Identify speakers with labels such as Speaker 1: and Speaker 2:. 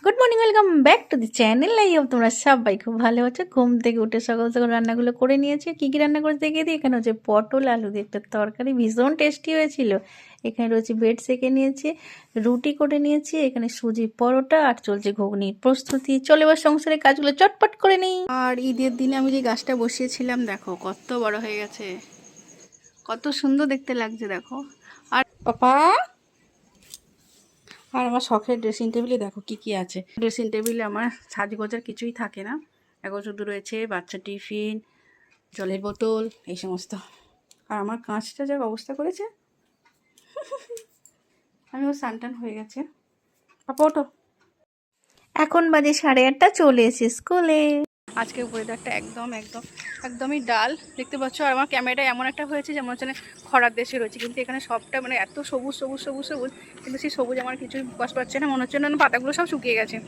Speaker 1: Good morning, welcome back to the channel. I hope তোমরা সবাই খুব ভালো আছো। ঘুম থেকে উঠে সকাল সকাল রান্নাগুলো করে নিয়েছি। কী কী রান্না করে দেখিয়ে দিই। এখানে হচ্ছে পটল আলু দিয়ে একটা তরকারি, ভীষণ টেস্টি হয়েছিল। এখানে রয়েছে ব্রেড সেকে নিয়েছি, রুটি করে নিয়েছি, এখানে সুজি পরোটা, আর চলছে ঘুগনির প্রস্তুতি। চলে এবার সংসারের কাজগুলো চটপট করে নিই। আর ঈদের দিনে আমি যে গাছটা বসিয়েছিলাম দেখো কত বড় হয়ে গেছে, কত সুন্দর দেখতে লাগছে দেখো। আর পাপা, আর আমার শখের ড্রেসিং টেবিলে দেখো কি কি আছে। ড্রেসিং টেবিলে আমার সাজগোজার কিছুই থাকে না, এখন শুধু রয়েছে বাচ্চা টিফিন, জলের বোতল, এই সমস্ত। আর আমার কাঁচটা যা অবস্থা করেছে। আমি ও সানটান হয়ে গেছে। পাপা ওঠো। এখন বাজে 8:30, চলে এসে স্কুলে। আজকে ওয়েদারটা একদমই ডাল দেখতে পাচ্ছ। আর আমার ক্যামেরাটা এমন একটা হয়েছে যেমন হচ্ছে খরার দেশে রয়েছে, কিন্তু এখানে সবটা এত সবুজ সবুজ সবুজ সবুজ, কিন্তু সেই সবুজ আমার কিছুই প্রকাশ পাচ্ছে না। মনে হচ্ছে না পাতাগুলো সব শুকিয়ে গেছে।